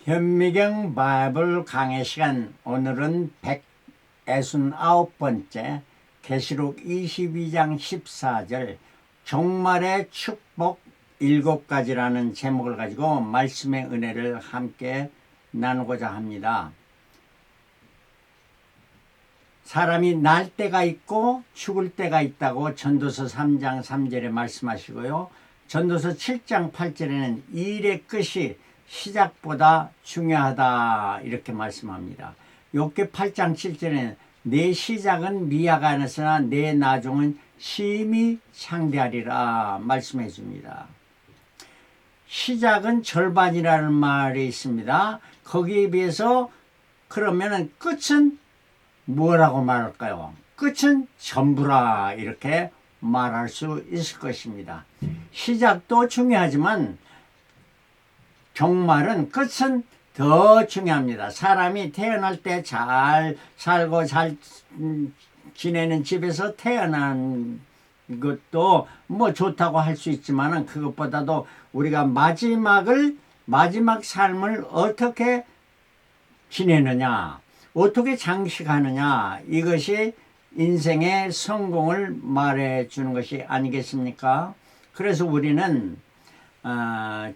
현미경 바이블 강해 시간, 오늘은 169번째 계시록 22장 14절 종말의 축복 7가지라는 제목을 가지고 말씀의 은혜를 함께 나누고자 합니다. 사람이 날 때가 있고 죽을 때가 있다고 전도서 3장 3절에 말씀하시고요. 전도서 7장 8절에는 일의 끝이 시작보다 중요하다 이렇게 말씀합니다. 욥기 8장 7절에는 내 시작은 미화가 않았으나 내 나중은 심히 창대하리라 말씀해 줍니다. 시작은 절반이라는 말이 있습니다. 거기에 비해서 그러면은 끝은 뭐라고 말할까요? 끝은 전부라 이렇게 말할 수 있을 것입니다. 시작도 중요하지만 종말은 끝은 더 중요합니다. 사람이 태어날 때 잘 살고 잘 지내는 집에서 태어난 것도 뭐 좋다고 할 수 있지만 그것보다도 우리가 마지막 삶을 어떻게 지내느냐, 어떻게 장식하느냐, 이것이 인생의 성공을 말해 주는 것이 아니겠습니까? 그래서 우리는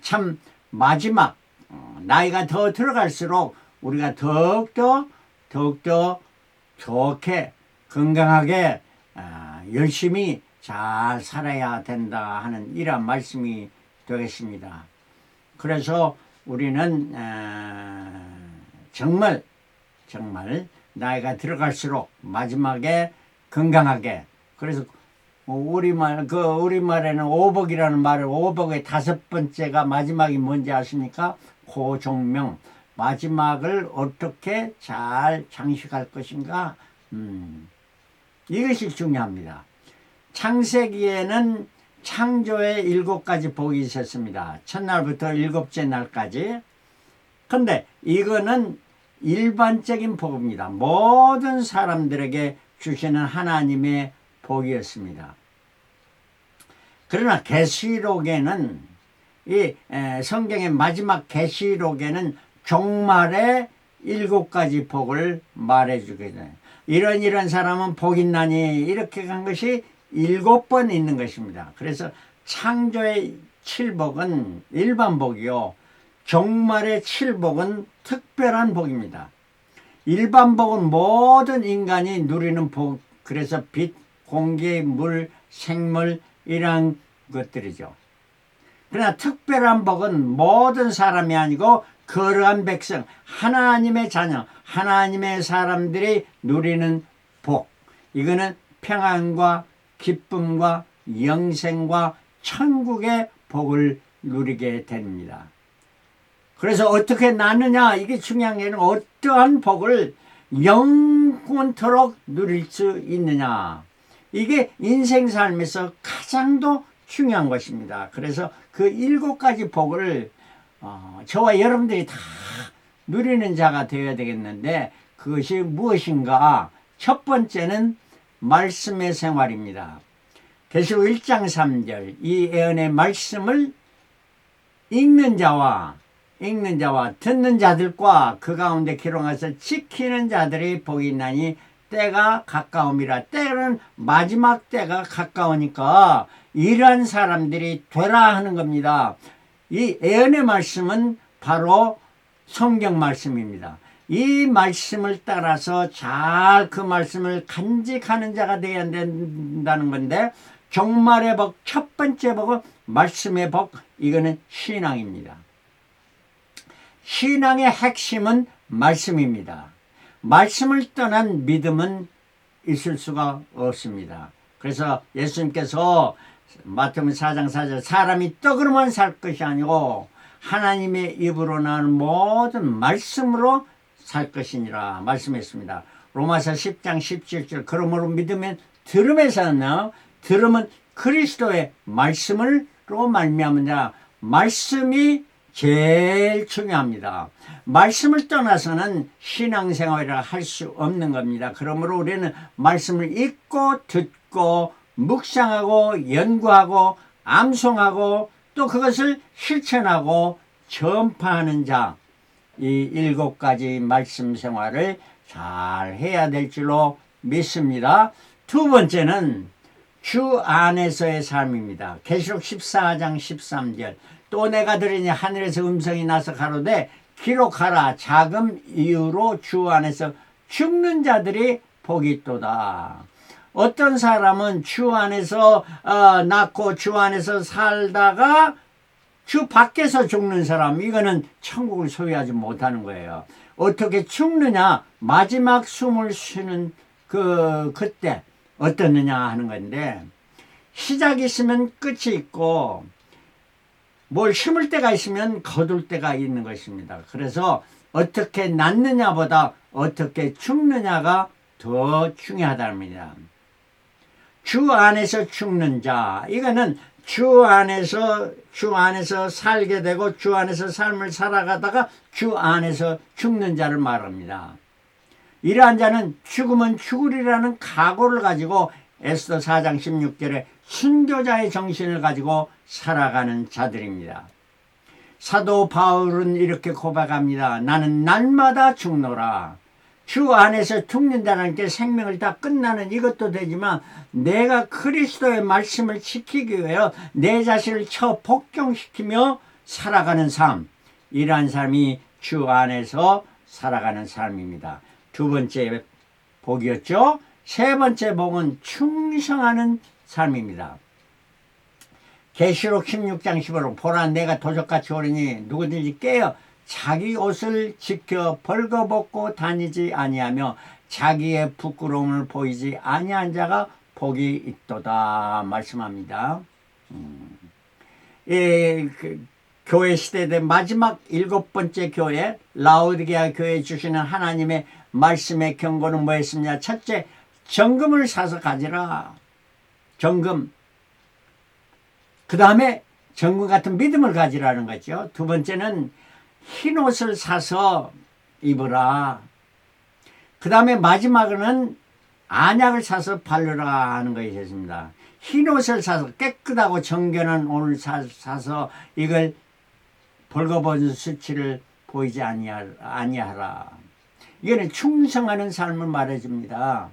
참 마지막 나이가 더 들어갈수록 우리가 더욱더 좋게 건강하게 열심히 잘 살아야 된다 하는 이러한 말씀이 되겠습니다. 그래서 우리는 정말 나이가 들어갈수록 마지막에 건강하게, 그래서 우리말에는 오복이라는 말을, 오복의 5번째가 마지막이 뭔지 아십니까? 고종명. 마지막을 어떻게 잘 장식할 것인가, 이것이 중요합니다. 창세기에는 창조의 7가지 복이 있었습니다. 첫날부터 7째 날까지. 근데 이거는 일반적인 복입니다. 모든 사람들에게 주시는 하나님의 복이었습니다. 그러나 계시록에는, 이 성경의 마지막 계시록에는 종말의 7가지 복을 말해주게 돼요. 이런 사람은 복 있나니 이렇게 간 것이 7번 있는 것입니다. 그래서 창조의 7복은 일반 복이요, 종말의 7복은 특별한 복입니다. 일반 복은 모든 인간이 누리는 복, 그래서 빛, 공기, 물, 생물 이런 것들이죠. 그러나 특별한 복은 모든 사람이 아니고 거룩한 백성, 하나님의 자녀, 하나님의 사람들이 누리는 복, 이거는 평안과 기쁨과 영생과 천국의 복을 누리게 됩니다. 그래서 어떻게 나느냐, 이게 중요한 게 어떠한 복을 영원토록 누릴 수 있느냐, 이게 인생 삶에서 가장 더 중요한 것입니다. 그래서 그 7가지 복을 저와 여러분들이 다 누리는 자가 되어야 되겠는데, 그것이 무엇인가? 첫 번째는 말씀의 생활입니다. 계시록 1장 3절, 이 예언의 말씀을 읽는 자와 듣는 자들과 그 가운데 기록해서 지키는 자들이 복이 있나니 때가 가까움이라. 때는 마지막 때가 가까우니까 이러한 사람들이 되라 하는 겁니다. 이 예언의 말씀은 바로 성경 말씀입니다. 이 말씀을 따라서 잘 그 말씀을 간직하는 자가 되어야 된다는 건데, 종말의 복, 첫 번째 복은 말씀의 복, 이거는 신앙입니다. 신앙의 핵심은 말씀입니다. 말씀을 떠난 믿음은 있을 수가 없습니다. 그래서 예수님께서 마태복음 4장 4절, 사람이 떡으로만 살 것이 아니고 하나님의 입으로 나오는 모든 말씀으로 살 것이니라 말씀했습니다. 로마서 10장 17절, 그러므로 믿으면 들음에서는, 들음은 그리스도의 말씀으로 말미암으냐. 말씀이 제일 중요합니다. 말씀을 떠나서는 신앙생활을 할 수 없는 겁니다. 그러므로 우리는 말씀을 읽고 듣고 묵상하고 연구하고 암송하고 또 그것을 실천하고 전파하는 자, 이 7가지 말씀 생활을 잘 해야 될 줄로 믿습니다. 두 번째는 주 안에서의 삶입니다. 계시록 14장 13절 또 내가 들으니 하늘에서 음성이 나서 가로되 기록하라 자금 이유로 주 안에서 죽는 자들이 복이 있도다. 어떤 사람은 주 안에서 낳고 주 안에서 살다가 주 밖에서 죽는 사람, 이거는 천국을 소유하지 못하는 거예요. 어떻게 죽느냐? 마지막 숨을 쉬는 그때 어떻느냐 하는 건데, 시작이 있으면 끝이 있고 뭘 심을 때가 있으면 거둘 때가 있는 것입니다. 그래서 어떻게 낳느냐보다 어떻게 죽느냐가 더 중요하답니다. 주 안에서 죽는 자, 이거는 주 안에서 살게 되고 주 안에서 삶을 살아가다가 주 안에서 죽는 자를 말합니다. 이러한 자는 죽으면 죽으리라는 각오를 가지고 에스더 4장 16절에 순교자의 정신을 가지고 살아가는 자들입니다. 사도 바울은 이렇게 고백합니다. 나는 날마다 죽노라. 주 안에서 죽는다는 게 생명을 다 끝나는 이것도 되지만 내가 그리스도의 말씀을 지키기 위하여 내 자신을 복종시키며 살아가는 삶, 이러한 삶이 주 안에서 살아가는 삶입니다. 두 번째 복이었죠. 세 번째 복은 충성하는 삶입니다. 계시록 16장 15로 보라 내가 도적같이 오리니 누구든지 깨어 자기 옷을 지켜 벌거벗고 다니지 아니하며 자기의 부끄러움을 보이지 아니한 자가 복이 있도다 말씀합니다. 교회 시대의 마지막 7번째 교회 라오디게아 교회에 주시는 하나님의 말씀의 경고는 뭐였습니까? 첫째, 정금을 사서 가지라. 정금. 그 다음에 정금 같은 믿음을 가지라는 거죠. 두 번째는 흰 옷을 사서 입으라. 그 다음에 마지막으로는 안약을 사서 바르라 하는 것이 있습니다. 흰 옷을 사서 깨끗하고 정결한 옷을 사서 이걸 벌거벗은 수치를 보이지 아니하라. 이거는 충성하는 삶을 말해줍니다.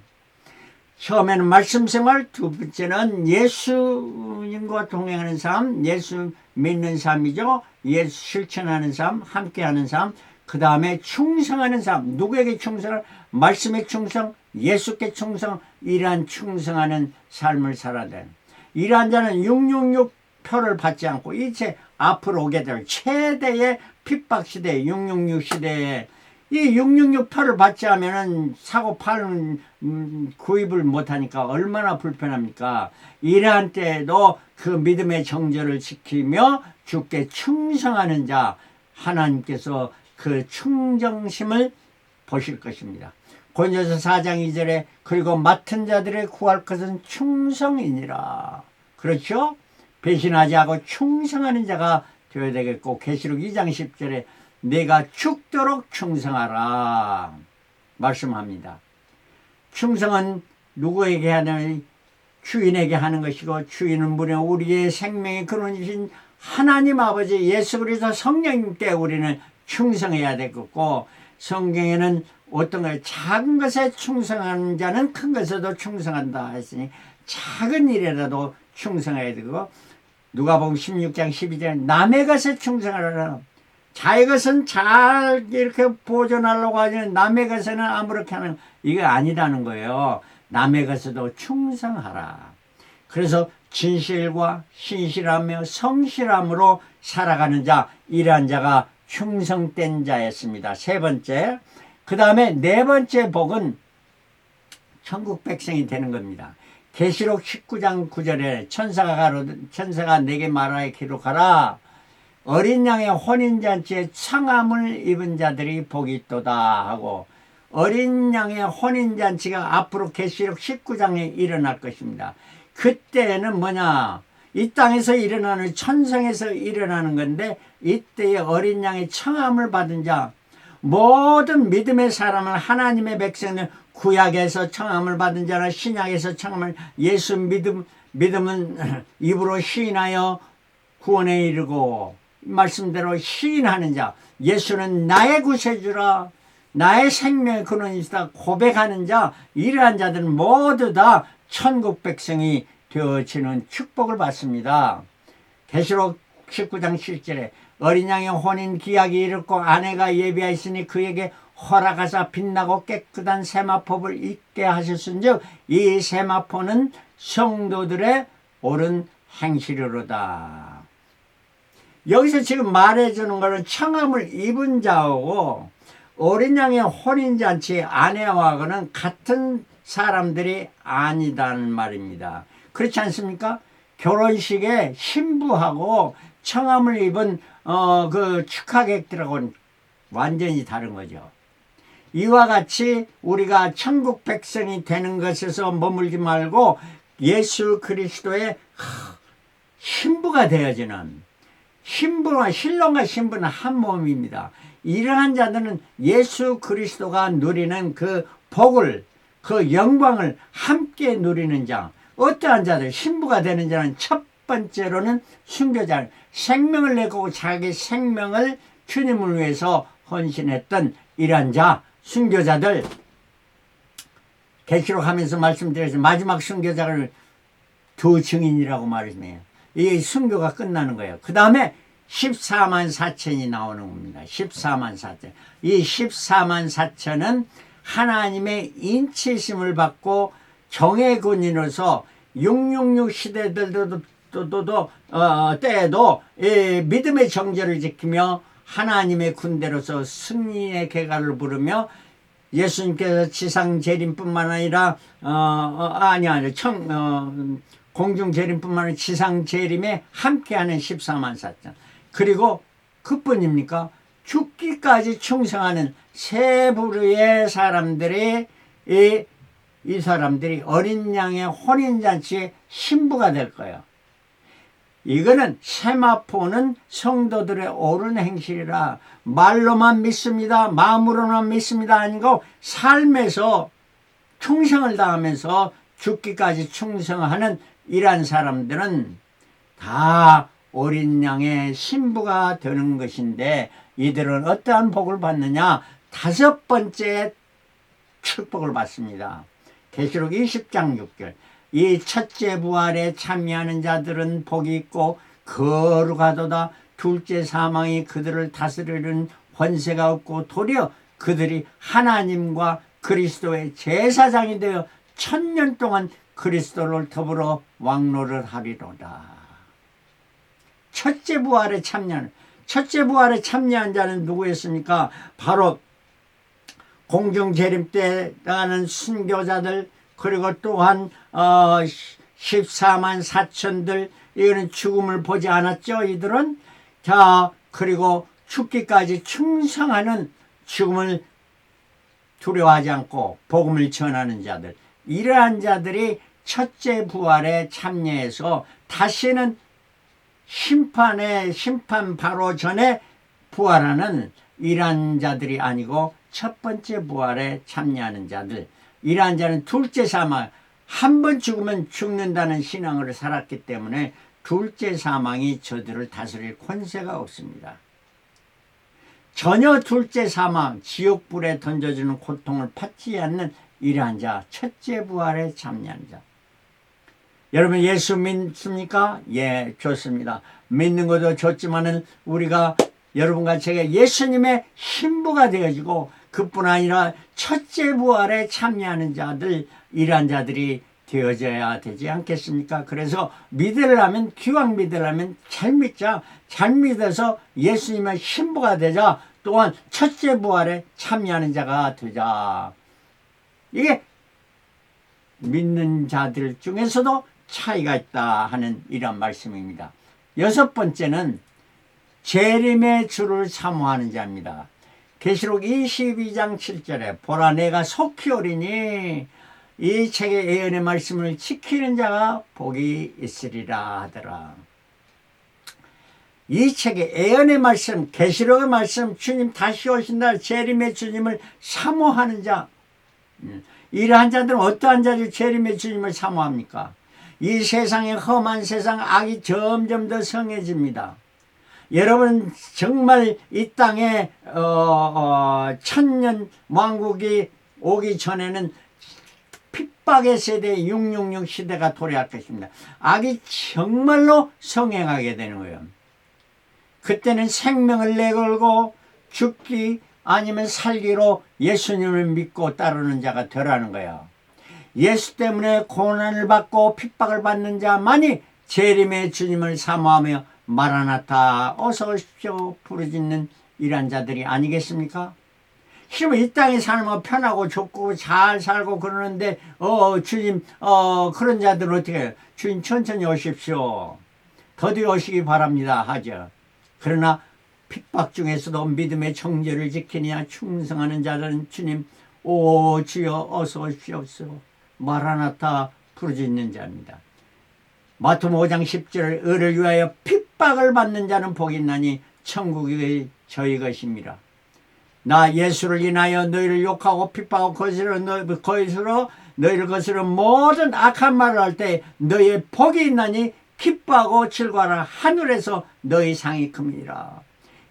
처음에는 말씀 생활, 두 번째는 예수님과 동행하는 삶, 예수 믿는 삶이죠. 예수 실천하는 삶, 함께하는 삶. 그 다음에 충성하는 삶. 누구에게 충성을? 말씀에 충성, 예수께 충성, 이러한 충성하는 삶을 살아야 돼. 이러한 자는 666 표를 받지 않고 이제 앞으로 오게 될 최대의 핍박 시대, 666 시대에 이 666 표를 받지 않으면 사고 파는 구입을 못하니까 얼마나 불편합니까? 이러한 때에도 그 믿음의 정절을 지키며 주께 충성하는 자, 하나님께서 그 충정심을 보실 것입니다. 고린도서 4장 2절에 그리고 맡은 자들의 구할 것은 충성이니라. 그렇죠? 배신하지 않고 충성하는 자가 되어야 되겠고, 계시록 2장 10절에 내가 죽도록 충성하라 말씀합니다. 충성은 누구에게 하는? 주인에게 하는 것이고, 주인은 무려 우리의 생명의 근원이신 하나님 아버지 예수 그리스도 성령님께 우리는 충성해야 되겠고, 성경에는 어떤 걸 작은 것에 충성하는 자는 큰 것에도 충성한다 했으니 작은 일에라도 충성해야 되고, 누가복음 16장 12절에 남의 것에 충성하라. 자기 것은 잘 이렇게 보존하려고 하지만 남의 것에는 아무렇게 하는, 이거 아니라는 거예요. 남의 것에도 충성하라. 그래서 진실과 신실하며 성실함으로 살아가는 자, 이러한 자가 충성된 자였습니다. 세 번째. 그 다음에 네 번째 복은 천국 백성이 되는 겁니다. 계시록 19장 9절에 천사가 내게 말하여 기록하라. 어린 양의 혼인잔치에 청함을 입은 자들이 복이 있도다 하고, 어린 양의 혼인잔치가 앞으로 계시록 19장에 일어날 것입니다. 그때는 뭐냐? 이 땅에서 일어나는, 천성에서 일어나는 건데, 이때의 어린 양의 청함을 받은 자, 모든 믿음의 사람은, 하나님의 백성은 구약에서 청함을 받은 자나 신약에서 청함을, 예수 믿음은 입으로 시인하여 구원에 이르고, 말씀대로 시인하는 자, 예수는 나의 구세주라, 나의 생명의 근원이시다 고백하는 자, 이러한 자들은 모두 다 천국 백성이 되어지는 축복을 받습니다. 계시록 19장 7절에 어린 양의 혼인 기약이 이르고 아내가 예비하였으니 그에게 허락하사 빛나고 깨끗한 세마포를 입게 하셨은즉 이 세마포는 성도들의 옳은 행실이로다. 여기서 지금 말해주는 것은 청함을 입은 자하고 어린 양의 혼인잔치 아내와는 같은 사람들이 아니다는 말입니다. 그렇지 않습니까? 결혼식에 신부하고 청함을 입은 그 축하객들하고는 완전히 다른 거죠. 이와 같이 우리가 천국 백성이 되는 것에서 머물지 말고 예수 그리스도의 신부가 되어지는, 신부와 신랑과 신부는 한 몸입니다. 이러한 자들은 예수 그리스도가 누리는 그 복을, 그 영광을 함께 누리는 자. 어떠한 자들, 신부가 되는 자는 첫 번째로는 순교자, 생명을 내고 자기 생명을 주님을 위해서 헌신했던 이러한 자, 순교자들. 계시록하면서 말씀드렸죠. 마지막 순교자를 두 증인이라고 말했네요. 이 순교가 끝나는 거예요. 그 다음에 14만 4천이 나오는 겁니다. 14만 4천. 이 14만 4천은 하나님의 인치심을 받고 정의 군인으로서 666 시대들도 때에도 믿음의 정절을 지키며 하나님의 군대로서 승리의 개가를 부르며 예수님께서 지상 재림뿐만 아니라 공중 재림뿐만 아니라 지상 재림에 함께하는 14만 4천. 그리고 그뿐입니까? 죽기까지 충성하는 세 부류의 사람들이 이 사람들이 어린 양의 혼인잔치의 신부가 될 거예요. 이거는 세마포는 성도들의 옳은 행실이라 말로만 믿습니다, 마음으로만 믿습니다 아니고 삶에서 충성을 다하면서 죽기까지 충성하는 이러한 사람들은 다 어린 양의 신부가 되는 것인데, 이들은 어떠한 복을 받느냐? 다섯 번째 축복을 받습니다. 계시록 20장 6절. 이 첫째 부활에 참여하는 자들은 복이 있고 거룩하도다. 둘째 사망이 그들을 다스리는 권세가 없고 도리어 그들이 하나님과 그리스도의 제사장이 되어 1000년 동안 그리스도를 더불어 왕노를 하리로다. 첫째 부활에 참여한 자는 누구였습니까? 바로 공중 재림 때 나가는 순교자들, 그리고 또한 14만 4천들, 이거는 죽음을 보지 않았죠. 이들은. 자, 그리고 죽기까지 충성하는, 죽음을 두려워하지 않고 복음을 전하는 자들, 이러한 자들이 첫째 부활에 참여해서 다시는 심판 바로 전에 부활하는 이러한 자들이 아니고 첫 번째 부활에 참여하는 자들, 이러한 자는 둘째 사망, 한 번 죽으면 죽는다는 신앙으로 살았기 때문에 둘째 사망이 저들을 다스릴 권세가 없습니다. 전혀 둘째 사망, 지옥불에 던져주는 고통을 받지 않는 이러한 자, 첫째 부활에 참여하는 자. 여러분 예수 믿습니까? 예, 좋습니다. 믿는 것도 좋지만은 우리가, 여러분과 제가 예수님의 신부가 되어지고 그뿐 아니라 첫째 부활에 참여하는 자들, 이러한 자들이 되어져야 되지 않겠습니까? 그래서 믿으려면, 기왕 믿으려면 잘 믿자. 잘 믿어서 예수님의 신부가 되자. 또한 첫째 부활에 참여하는 자가 되자. 이게 믿는 자들 중에서도 차이가 있다 하는 이런 말씀입니다. 여섯 번째는 재림의 주를 사모하는 자입니다. 계시록 22장 7절에 보라 내가 속히 오리니 이 책의 예언의 말씀을 지키는 자가 복이 있으리라 하더라. 이 책의 예언의 말씀, 계시록의 말씀, 주님 다시 오신다, 재림의 주님을 사모하는 자, 이러한 자들은 어떠한 자들이 재림의 주님을 사모합니까? 이 세상의 험한 세상, 악이 점점 더 성해집니다. 여러분 정말 이 땅에 천년 왕국이 오기 전에는 핍박의 세대 666 시대가 도래할 것입니다. 악이 정말로 성행하게 되는 거예요. 그때는 생명을 내걸고 죽기 아니면 살기로 예수님을 믿고 따르는 자가 되라는 거예요. 예수 때문에 고난을 받고 핍박을 받는 자만이 재림의 주님을 사모하며 마라나타 어서 오십시오 부르짖는 이런 자들이 아니겠습니까? 힘은 이 땅에 살면 편하고 좋고 잘 살고 그러는데 주님 그런 자들은 어떻게 해요? 주님 천천히 오십시오. 더디 오시기 바랍니다 하죠. 그러나 핍박 중에서도 믿음의 정죄를 지키냐 충성하는 자들은 주님 오 주여 어서 오십시옵소서 마라나타 부르짖는 자입니다. 마태복음 5장 10절 의를 위하여 핍박을 받는 자는 복이 있나니 천국이 저희 것입니다. 나 예수를 인하여 너희를 욕하고 핍박하고 거짓으로 너희를 거스르는 모든 악한 말을 할 때 너희의 복이 있나니 기뻐하고 즐거워하라 하늘에서 너희 상이 큽니다.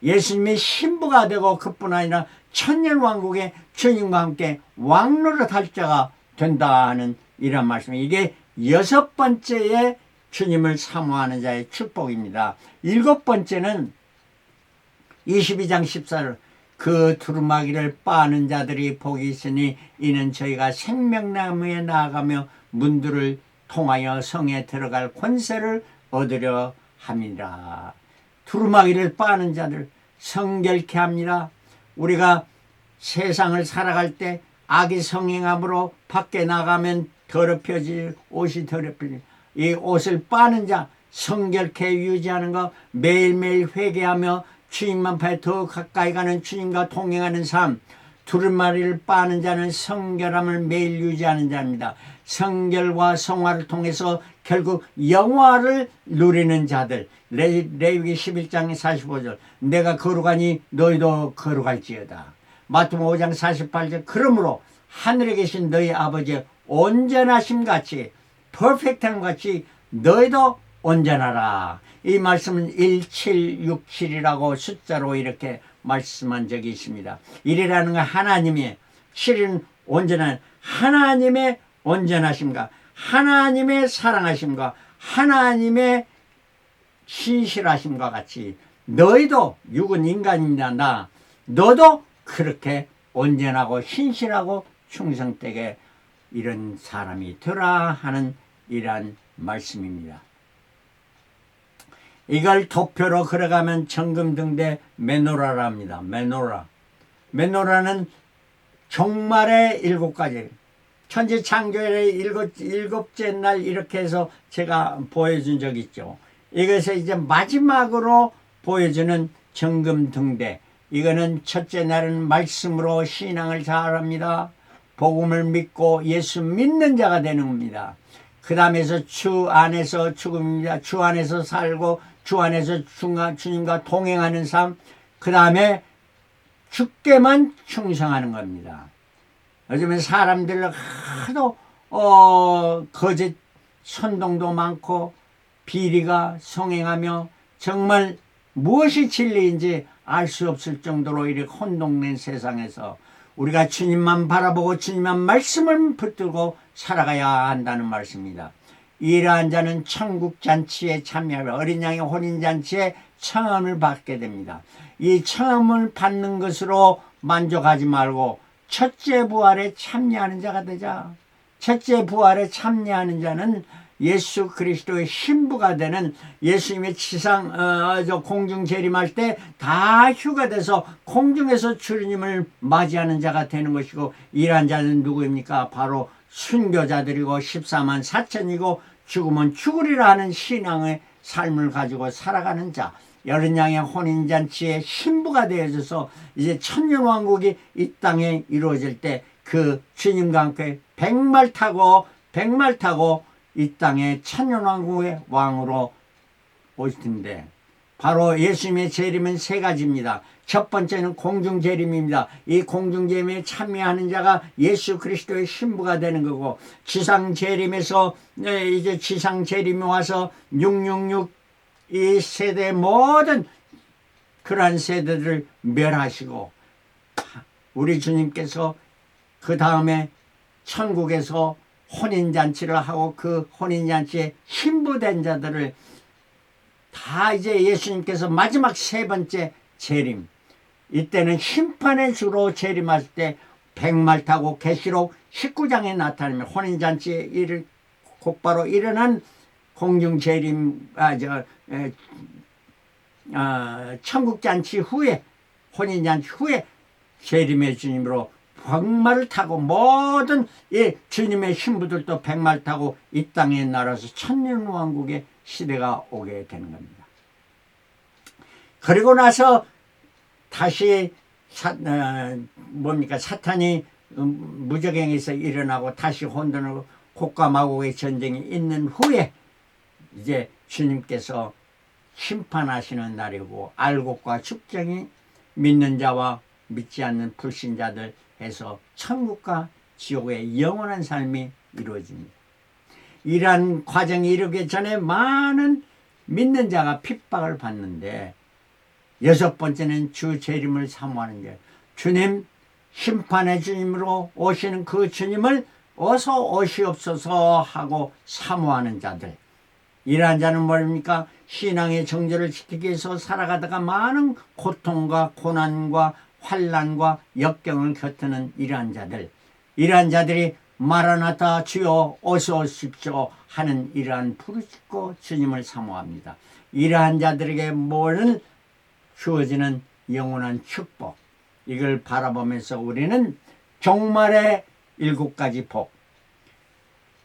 예수님이 신부가 되고 그뿐 아니라 천년왕국의 주님과 함께 왕노릇할 자가 된다 하는 이런 말씀입니다. 이게 6번째의 주님을 사모하는 자의 축복입니다. 7번째는 22장 14절 그 두루마기를 빠는 자들이 복이 있으니 이는 저희가 생명나무에 나아가며 문들을 통하여 성에 들어갈 권세를 얻으려 합니다. 두루마기를 빠는 자들 성결케 합니다. 우리가 세상을 살아갈 때 악이 성행함으로 밖에 나가면 더럽혀질 옷이 더럽혀질 이 옷을 빠는 자 성결케 유지하는 것 매일매일 회개하며 주님만 파에 더 가까이 가는 주님과 동행하는 삶 두루마리를 빠는 자는 성결함을 매일 유지하는 자입니다. 성결과 성화를 통해서 결국 영화를 누리는 자들 레위기 11장 45절 내가 거룩하니 너희도 거룩할지어다. 마태복음 5장 48절 그러므로 하늘에 계신 너희 아버지의 온전하심 같이 퍼펙트함 같이 너희도 온전하라. 이 말씀은 1767이라고 숫자로 이렇게 말씀한 적이 있습니다. 1이라는 건 하나님의 7은 온전한 하나님의 온전하심과 하나님의 사랑하심과 하나님의 신실하심과 같이 너희도 육은 인간입니다. 너도 그렇게 온전하고 신실하고 충성되게 이런 사람이 되라 하는 이러한 말씀입니다. 이걸 도표로 걸어가면 정금등대 메노라랍니다. 메노라는 종말의 7가지 천지창조의 일곱째 날 이렇게 해서 제가 보여준 적이 있죠. 이것을 이제 마지막으로 보여주는 정금등대 이거는 첫째 날은 말씀으로 신앙을 잘합니다. 복음을 믿고 예수 믿는 자가 되는 겁니다. 그 다음에서 주 안에서 죽음입니다. 주 안에서 살고 주 안에서 주님과 동행하는 삶 그 다음에 주께만 충성하는 겁니다. 요즘에 사람들 하도 거짓 선동도 많고 비리가 성행하며 정말 무엇이 진리인지 알 수 없을 정도로 이렇게 혼동된 세상에서 우리가 주님만 바라보고 주님만 말씀을 붙들고 살아가야 한다는 말씀입니다. 이러한 자는 천국잔치에 참여하며 어린 양의 혼인잔치에 청함을 받게 됩니다. 이 청함을 받는 것으로 만족하지 말고 첫째 부활에 참여하는 자가 되자. 첫째 부활에 참여하는 자는 예수 그리스도의 신부가 되는 예수님의 공중 재림할 때 다 휴가 돼서 공중에서 주님을 맞이하는 자가 되는 것이고 이러한 자는 누구입니까? 바로 순교자들이고 14만 4천이고 죽으면 죽으리라 하는 신앙의 삶을 가지고 살아가는 자 어린 양의 혼인잔치의 신부가 되어져서 이제 천년왕국이 이 땅에 이루어질 때 그 주님과 함께 백말 타고 이 땅에 천년왕국의 왕으로 오실 텐데 바로 예수님의 재림은 3가지입니다. 첫 번째는 공중재림입니다. 이 공중재림에 참여하는 자가 예수 그리스도의 신부가 되는 거고 지상재림에서 이제 지상재림이 와서 666 이 세대 모든 그러한 세대들을 멸하시고 우리 주님께서 그 다음에 천국에서 혼인잔치를 하고 그 혼인잔치에 신부된 자들을 다 이제 예수님께서 마지막 세 번째 재림, 이때는 심판의 주로 재림할 때 백말 타고 계시록 19장에 나타나면 혼인잔치에 곧바로 일어난 공중재림 천국잔치 후에 혼인잔치 후에 재림의 주님으로 백마를 타고 모든 주님의 신부들도 백마를 타고 이 땅에 날아서 천년왕국의 시대가 오게 되는 겁니다. 그리고 나서 다시 사탄이 무적행에서 일어나고 다시 혼돈을 곡과 마곡의 전쟁이 있는 후에 이제 주님께서 심판하시는 날이고 알곡과 축정이 믿는 자와 믿지 않는 불신자들 해서 천국과 지옥의 영원한 삶이 이루어집니다. 이러한 과정이 이르기 전에 많은 믿는 자가 핍박을 받는데 여섯 번째는 주 재림을 사모하는 게 주님 심판의 주님으로 오시는 그 주님을 어서 오시옵소서 하고 사모하는 자들. 이러한 자는 뭡니까? 신앙의 정절을 지키기 위해서 살아가다가 많은 고통과 고난과 환난과 역경을 겪는 이러한 자들. 이러한 자들이 마라나타 주여 어서 오십시오 하는 이러한 부르짖고 주님을 사모합니다. 이러한 자들에게 뭐는 주어지는 영원한 축복, 이걸 바라보면서 우리는 종말의 7가지 복,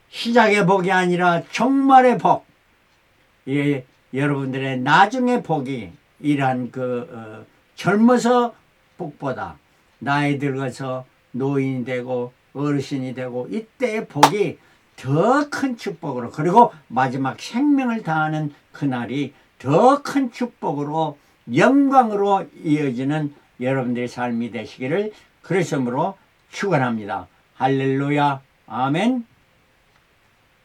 시작의 복이 아니라 종말의 복, 여러분들의 나중의 복이 이러한 젊어서 복보다 나이 들어서 노인이 되고 어르신이 되고 이때의 복이 더 큰 축복으로, 그리고 마지막 생명을 다하는 그날이 더 큰 축복으로 영광으로 이어지는 여러분들의 삶이 되시기를 그리스도로 축원합니다. 할렐루야. 아멘.